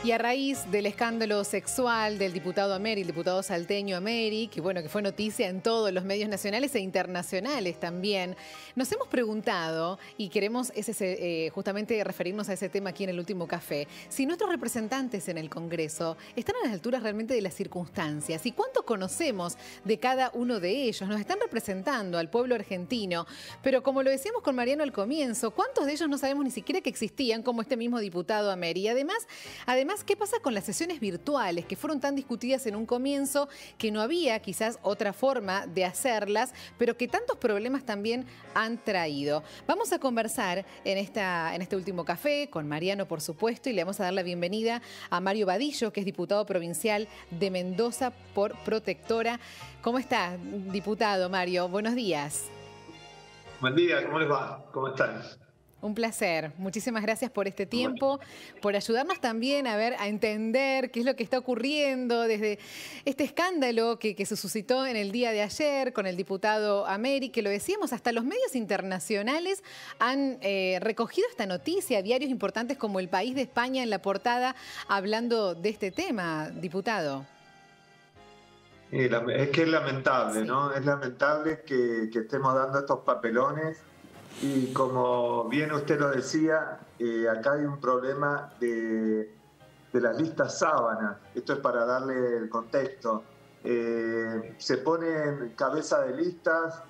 Y a raíz del escándalo sexual del diputado Ameri, el diputado salteño Ameri, que bueno, que fue noticia en todos los medios nacionales e internacionales también, nos hemos preguntado, y queremos justamente referirnos a ese tema aquí en el último café, si nuestros representantes en el Congreso están a las alturas realmente de las circunstancias y cuánto conocemos de cada uno de ellos. Nos están representando al pueblo argentino, pero como lo decíamos con Mariano al comienzo, ¿cuántos de ellos no sabemos ni siquiera que existían, como este mismo diputado Ameri? Y además, ¿qué pasa con las sesiones virtuales que fueron tan discutidas en un comienzo, que no había quizás otra forma de hacerlas, pero que tantos problemas también han traído? Vamos a conversar en este último café con Mariano, por supuesto, y le vamos a dar la bienvenida a Mario Badillo, que es diputado provincial de Mendoza por Protectora. ¿Cómo está, diputado Mario? Buenos días. Buen día, ¿cómo les va? ¿Cómo están? Un placer. Muchísimas gracias por este tiempo, por ayudarnos también a entender qué es lo que está ocurriendo desde este escándalo que se suscitó en el día de ayer con el diputado Ameri, que lo decíamos, hasta los medios internacionales han recogido esta noticia, diarios importantes como El País de España en la portada, hablando de este tema, diputado. Es que es lamentable, Sí. ¿no? Es lamentable que estemos dando estos papelones y como bien usted lo decía, acá hay un problema de las listas sábanas. Esto es para darle el contexto. Se ponen cabeza de listas,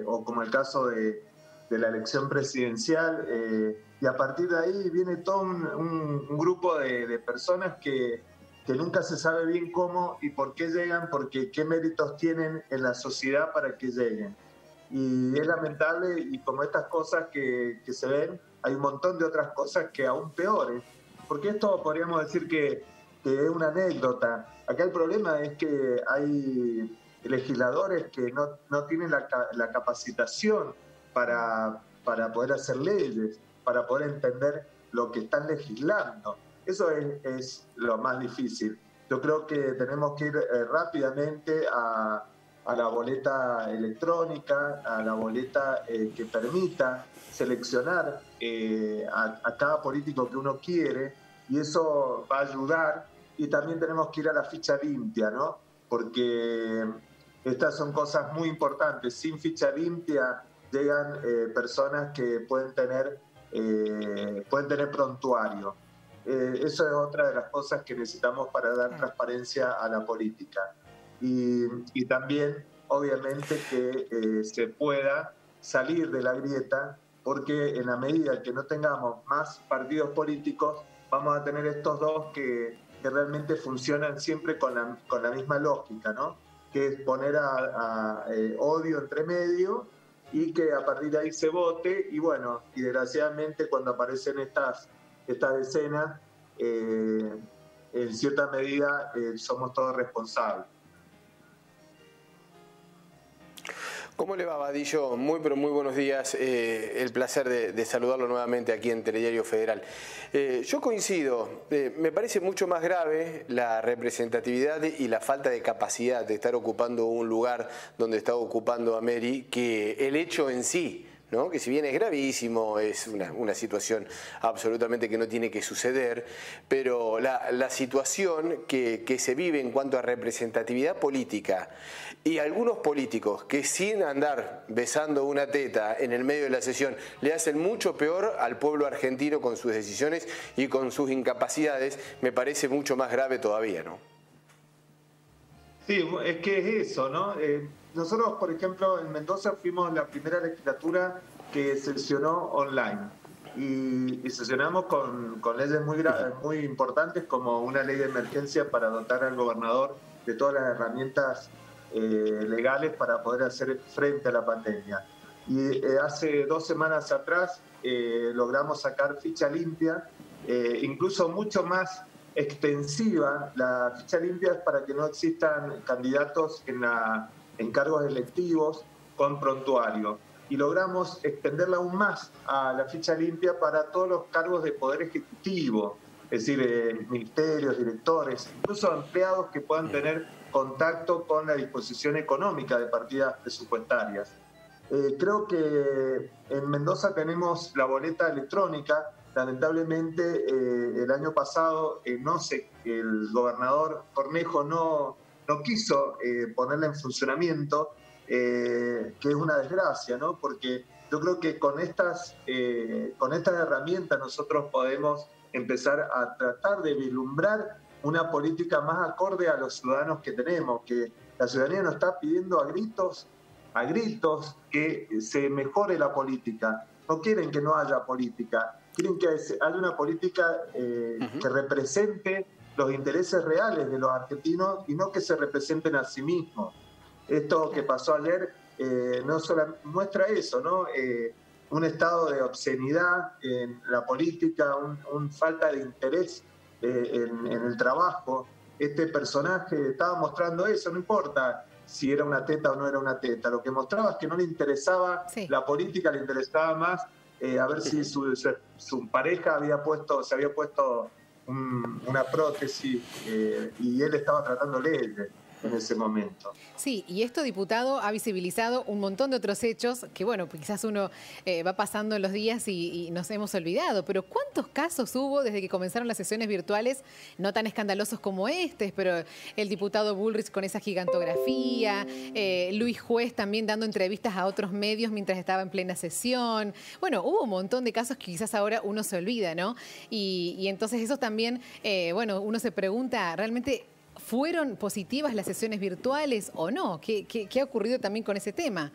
o como el caso de la elección presidencial, y a partir de ahí viene todo un grupo de personas que nunca se sabe bien cómo y por qué llegan, porque qué méritos tienen en la sociedad para que lleguen. Y es lamentable, y como estas cosas que se ven, hay un montón de otras cosas que aún peores, porque esto podríamos decir que es una anécdota. Acá el problema es que hay legisladores que no tienen la capacitación para poder hacer leyes, para poder entender lo que están legislando. Eso es lo más difícil. Yo creo que tenemos que ir rápidamente a la boleta electrónica, a la boleta que permita seleccionar a cada político que uno quiere, y eso va a ayudar. Y también tenemos que ir a la ficha limpia, ¿no? Porque estas son cosas muy importantes. Sin ficha limpia llegan personas que pueden tener prontuario. Eso es otra de las cosas que necesitamos para dar transparencia a la política. Y también, obviamente, que se pueda salir de la grieta, porque en la medida que no tengamos más partidos políticos, vamos a tener estos dos que realmente funcionan siempre con la misma lógica, ¿no? Que es poner odio entre medio y que a partir de ahí se vote. Y bueno, y desgraciadamente cuando aparecen estas escenas, en cierta medida somos todos responsables. ¿Cómo le va, Badillo? Pero muy buenos días. El placer de saludarlo nuevamente aquí en Telediario Federal. Yo coincido. Me parece mucho más grave la representatividad y la falta de capacidad de estar ocupando un lugar donde está ocupando Ameri que el hecho en sí, ¿no? Que si bien es gravísimo, es una situación absolutamente que no tiene que suceder, pero la situación que se vive en cuanto a representatividad política y algunos políticos que sin andar besando una teta en el medio de la sesión le hacen mucho peor al pueblo argentino con sus decisiones y con sus incapacidades, me parece mucho más grave todavía, ¿no? Sí, es que es eso, ¿no? Nosotros, por ejemplo, en Mendoza fuimos la primera legislatura que sesionó online y sesionamos con leyes muy importantes, como una ley de emergencia para dotar al gobernador de todas las herramientas legales para poder hacer frente a la pandemia. Y hace 2 semanas atrás logramos sacar ficha limpia, incluso mucho más extensiva. La ficha limpia es para que no existan candidatos en cargos electivos con prontuario. Y logramos extenderla aún más a la ficha limpia para todos los cargos de poder ejecutivo, es decir, ministerios, directores, incluso empleados que puedan tener contacto con la disposición económica de partidas presupuestarias. Creo que en Mendoza tenemos la boleta electrónica, lamentablemente el año pasado el gobernador Cornejo no quiso ponerla en funcionamiento, que es una desgracia, ¿no? Porque yo creo que con estas herramientas nosotros podemos empezar a tratar de vislumbrar una política más acorde a los ciudadanos que tenemos, que la ciudadanía nos está pidiendo a gritos que se mejore la política. No quieren que no haya política, quieren que haya una política que represente los intereses reales de los argentinos y no que se representen a sí mismos. Esto que pasó ayer no solo muestra eso, ¿no? Un estado de obscenidad en la política, una falta de interés en el trabajo. Este personaje estaba mostrando eso, no importa si era una teta o no era una teta, lo que mostraba es que no le interesaba la política, le interesaba más a ver si su pareja se había puesto una prótesis y él estaba tratándole en ese momento. Sí, y esto, diputado, ha visibilizado un montón de otros hechos que, bueno, quizás uno va pasando los días y nos hemos olvidado, pero ¿cuántos casos hubo desde que comenzaron las sesiones virtuales, no tan escandalosos como este, pero el diputado Bullrich con esa gigantografía, Luis Juez también dando entrevistas a otros medios mientras estaba en plena sesión? Bueno, hubo un montón de casos que quizás ahora uno se olvida, ¿no? Y entonces eso también, bueno, uno se pregunta, ¿realmente fueron positivas las sesiones virtuales o no? ¿Qué ha ocurrido también con ese tema?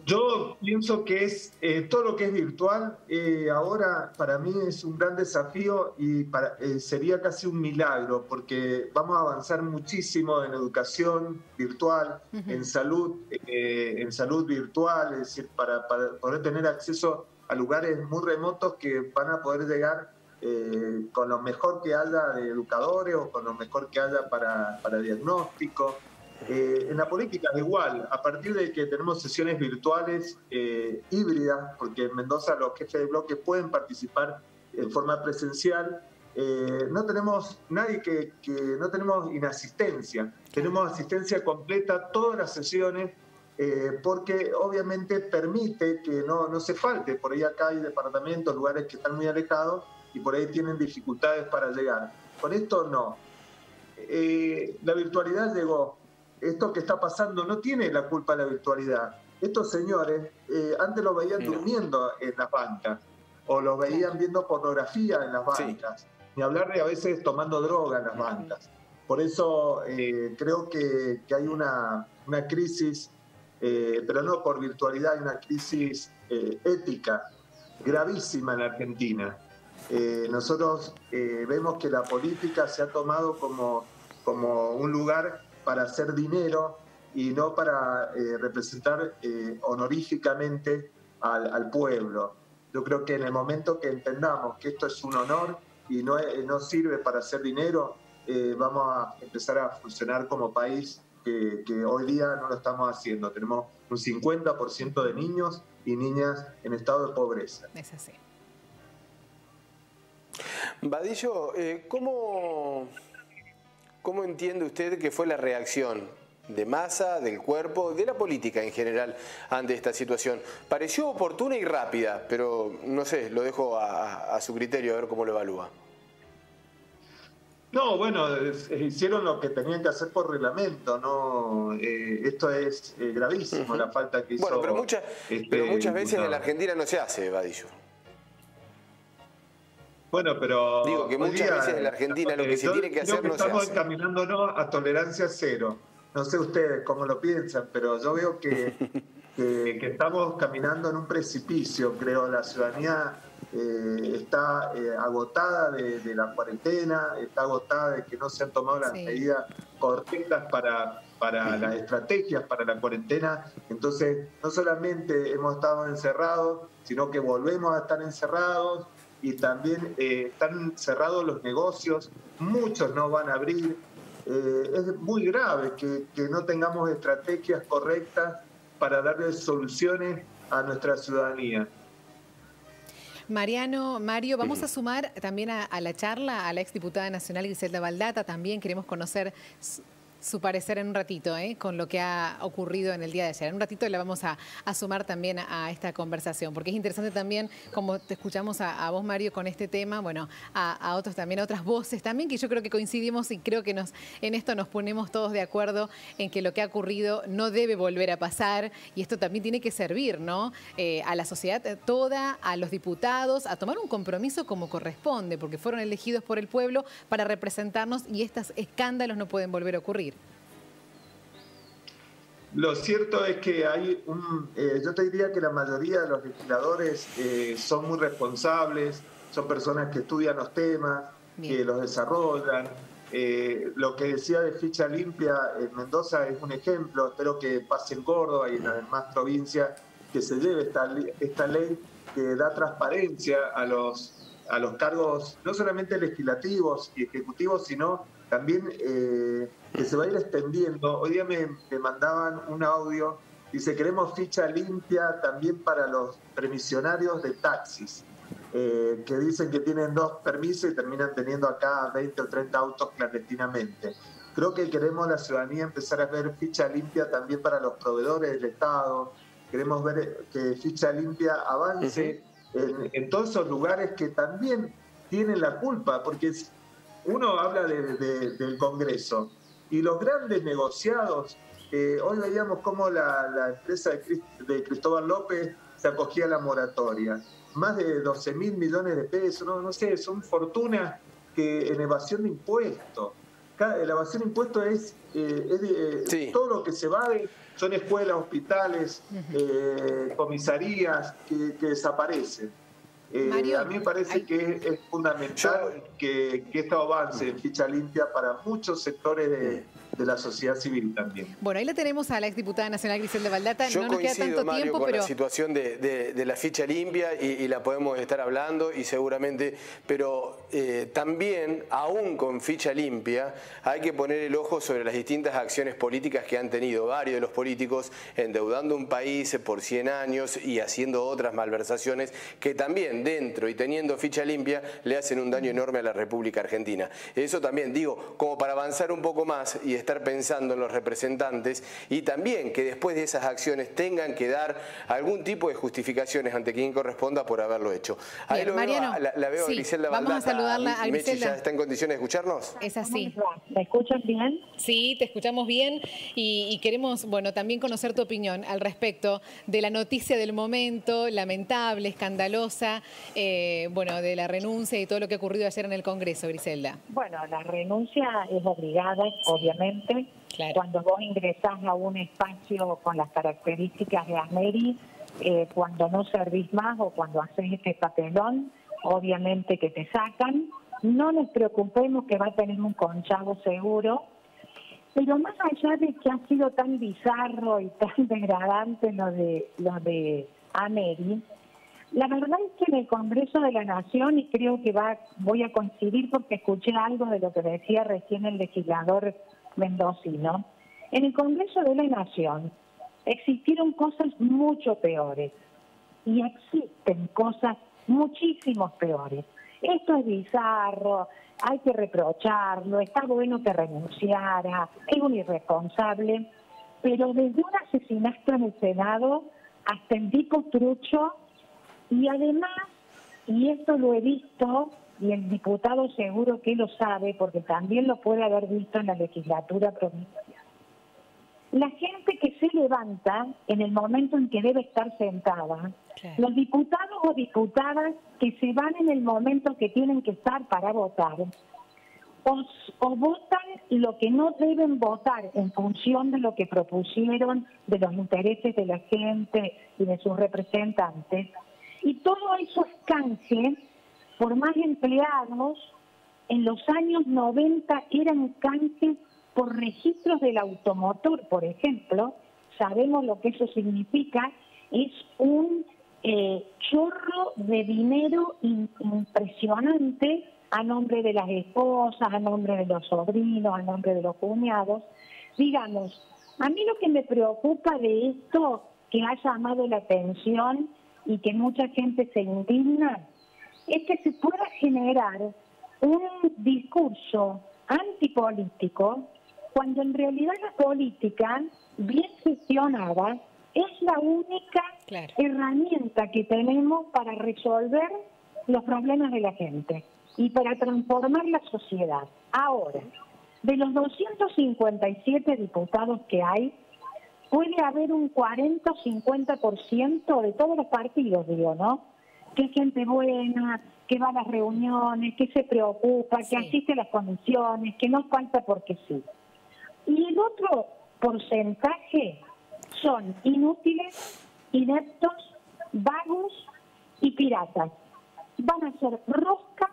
Yo pienso que es todo lo que es virtual ahora para mí es un gran desafío y sería casi un milagro, porque vamos a avanzar muchísimo en educación virtual, en salud virtual, es decir, para poder tener acceso a lugares muy remotos que van a poder llegar con lo mejor que haya de educadores o con lo mejor que haya para diagnóstico. En la política es igual, a partir de que tenemos sesiones virtuales híbridas, porque en Mendoza los jefes de bloque pueden participar en forma presencial, no tenemos no tenemos inasistencia, tenemos asistencia completa todas las sesiones, porque obviamente permite que no se falte. Por ahí acá hay departamentos, lugares que están muy alejados y por ahí tienen dificultades para llegar. Con esto no. La virtualidad llegó. Esto que está pasando no tiene la culpa de la virtualidad. Estos señores antes los veían durmiendo en las bancas o los veían viendo pornografía en las bancas, ni hablar de a veces tomando droga en las bancas. Por eso creo que hay una crisis, pero no por virtualidad, hay una crisis ética gravísima en la Argentina. Nosotros vemos que la política se ha tomado como un lugar para hacer dinero y no para representar honoríficamente al pueblo. Yo creo que en el momento que entendamos que esto es un honor y no sirve para hacer dinero, vamos a empezar a funcionar como país que hoy día no lo estamos haciendo. Tenemos un 50% de niños y niñas en estado de pobreza. Es así. Vadillo, ¿cómo entiende usted que fue la reacción de Massa, del cuerpo, de la política en general ante esta situación? Pareció oportuna y rápida, pero no sé, lo dejo a su criterio, a ver cómo lo evalúa. No, bueno, hicieron lo que tenían que hacer por reglamento, ¿no? Esto es gravísimo, la falta que hizo. Bueno, pero muchas veces en la Argentina no se hace, Vadillo. Bueno, pero digo que muchas veces en la Argentina lo que se tiene que hacer no se hace. Estamos encaminándonos a tolerancia cero. No sé ustedes cómo lo piensan, pero yo veo que estamos caminando en un precipicio. Creo la ciudadanía está agotada de la cuarentena, está agotada de que no se han tomado las medidas correctas para las estrategias para la cuarentena. Entonces, no solamente hemos estado encerrados, sino que volvemos a estar encerrados. Y también están cerrados los negocios, muchos no van a abrir. Es muy grave que no tengamos estrategias correctas para darle soluciones a nuestra ciudadanía. Mario, vamos a sumar también a la charla a la exdiputada nacional Griselda Baldata. También queremos conocer su parecer en un ratito, con lo que ha ocurrido en el día de ayer. En un ratito la vamos a sumar también a esta conversación, porque es interesante también, como te escuchamos a vos, Mario, con este tema, bueno, a otros también, a otras voces también, que yo creo que coincidimos y creo que en esto nos ponemos todos de acuerdo en que lo que ha ocurrido no debe volver a pasar, y esto también tiene que servir, ¿no? A la sociedad toda, a los diputados, a tomar un compromiso como corresponde, porque fueron elegidos por el pueblo para representarnos y estos escándalos no pueden volver a ocurrir. Lo cierto es que hay yo te diría que la mayoría de los legisladores son muy responsables, son personas que estudian los temas, que los desarrollan. Lo que decía de ficha limpia en Mendoza es un ejemplo. Espero que pase en Córdoba y en las demás provincias, que se lleve esta ley que da transparencia a los cargos, no solamente legislativos y ejecutivos, sino también que se va a ir extendiendo. Hoy día me mandaban un audio, dice: queremos ficha limpia también para los permisionarios de taxis, que dicen que tienen 2 permisos y terminan teniendo acá 20 o 30 autos clandestinamente. Creo que queremos la ciudadanía empezar a ver ficha limpia también para los proveedores del Estado. Queremos ver que ficha limpia avance en todos esos lugares que también tienen la culpa, porque uno habla del Congreso y los grandes negociados. Hoy veíamos cómo la empresa de Cristóbal López se acogía a la moratoria. Más de 12.000 millones de pesos, no sé, son fortunas que en evasión de impuestos. La evasión de impuestos es todo lo que se va son escuelas, hospitales, comisarías que desaparecen. Mario, a mí me parece que es fundamental que esto avance en ficha limpia para muchos sectores de la sociedad civil también. Bueno, ahí la tenemos a la exdiputada nacional Griselda Baldata. Yo no nos queda tanto Mario, tiempo, con pero la situación de la ficha limpia y la podemos estar hablando y seguramente, pero también, aún con ficha limpia, hay que poner el ojo sobre las distintas acciones políticas que han tenido varios de los políticos, endeudando un país por 100 años y haciendo otras malversaciones que también, dentro y teniendo ficha limpia, le hacen un daño enorme a la República Argentina. Eso también, digo, como para avanzar un poco más y estar pensando en los representantes, y también que después de esas acciones tengan que dar algún tipo de justificaciones ante quien corresponda por haberlo hecho. Ahí bien, Mariano, la veo a Griselda Baldata. Vamos a saludarla a Griselda. Mechi, ¿ya está en condiciones de escucharnos? Es así. ¿Me escuchan bien? Sí, te escuchamos bien y queremos, bueno, también conocer tu opinión al respecto de la noticia del momento, lamentable, escandalosa, bueno, de la renuncia y todo lo que ha ocurrido ayer en el Congreso, Griselda. Bueno, la renuncia es obligada, obviamente. Claro. Cuando vos ingresás a un espacio con las características de Ameri, cuando no servís más o cuando haces este papelón, obviamente que te sacan. No nos preocupemos que va a tener un conchavo seguro, pero más allá de que ha sido tan bizarro y tan degradante lo de Ameri, la verdad es que en el Congreso de la Nación, y creo que voy a coincidir porque escuché algo de lo que decía recién el legislador mendocino, en el Congreso de la Nación existieron cosas mucho peores y existen cosas muchísimo peores. Esto es bizarro, hay que reprocharlo, está bueno que renunciara, es un irresponsable, pero desde un asesinato en el Senado hasta el tipo trucho, y además, y esto lo he visto, y el diputado seguro que lo sabe, porque también lo puede haber visto en la legislatura provincial, la gente que se levanta en el momento en que debe estar sentada, claro, los diputados o diputadas que se van en el momento que tienen que estar para votar, o votan lo que no deben votar en función de lo que propusieron, de los intereses de la gente y de sus representantes, y todo eso es canje por más empleados. En los años 90 eran canjes por registros del automotor, por ejemplo. Sabemos lo que eso significa, es un chorro de dinero impresionante a nombre de las esposas, a nombre de los sobrinos, a nombre de los cuñados. Digamos, a mí lo que me preocupa de esto, que ha llamado la atención y que mucha gente se indigna, es que se pueda generar un discurso antipolítico cuando en realidad la política, bien gestionada, es la única herramienta que tenemos para resolver los problemas de la gente y para transformar la sociedad. Ahora, de los 257 diputados que hay, puede haber un 40 o 50% de todos los partidos, digo, ¿no? Que es gente buena, que va a las reuniones, que se preocupa, que asiste a las comisiones, que no falta porque sí. Y el otro porcentaje son inútiles, ineptos, vagos y piratas. Van a ser rosca,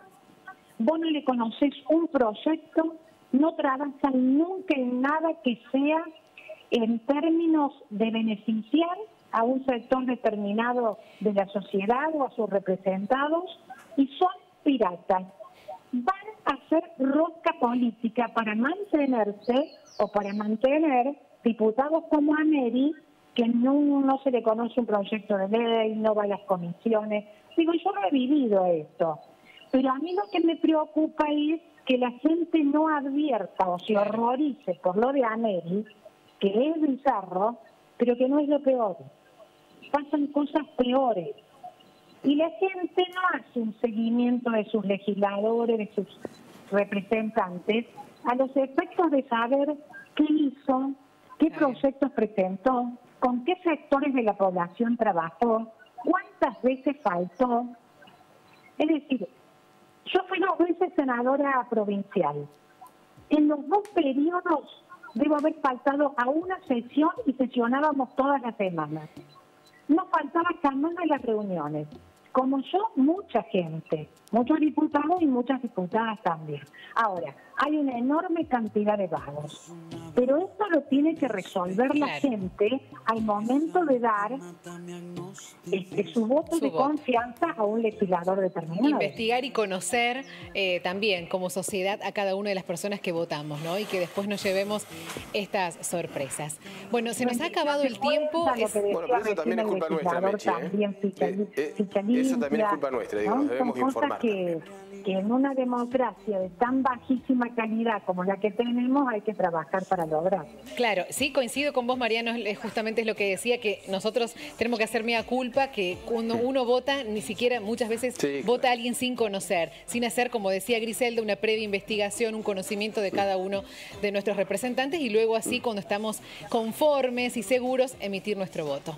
vos no le conocés un proyecto, no trabajan nunca en nada que sea en términos de beneficiar a un sector determinado de la sociedad o a sus representados, y son piratas. Van a hacer rosca política para mantenerse o para mantener diputados como Ameri, que no se le conoce un proyecto de ley, no va a las comisiones. Digo, yo no he vivido esto, pero a mí lo que me preocupa es que la gente no advierta o se horrorice por lo de Ameri, que es bizarro, pero que no es lo peor. Pasan cosas peores. Y la gente no hace un seguimiento de sus legisladores, de sus representantes, a los efectos de saber qué hizo, qué proyectos presentó, con qué sectores de la población trabajó, cuántas veces faltó. Es decir, yo fui 2 veces senadora provincial. En los 2 periodos debo haber faltado a una sesión y sesionábamos todas las semanas. No faltaba jamás a las reuniones. Como yo, mucha gente, muchos diputados y muchas diputadas también. Ahora, hay una enorme cantidad de vagos, pero esto lo tiene que resolver la gente al momento de dar su voto de confianza a un legislador determinado. Investigar y conocer también como sociedad a cada una de las personas que votamos, ¿no? Y que después nos llevemos estas sorpresas. Bueno, se nos ha acabado el tiempo. Bueno, pero eso también es culpa nuestra, Mechi, eso también es culpa nuestra, digo, nos debemos informar. Que en una democracia de tan bajísima calidad como la que tenemos hay que trabajar para lograr. Claro, sí, coincido con vos, Mariano, justamente es lo que decía, que nosotros tenemos que hacer mea culpa, que cuando uno vota, ni siquiera muchas veces vota a alguien sin conocer, sin hacer, como decía Griselda, una previa investigación, un conocimiento de cada uno de nuestros representantes y luego así, cuando estamos conformes y seguros, emitir nuestro voto.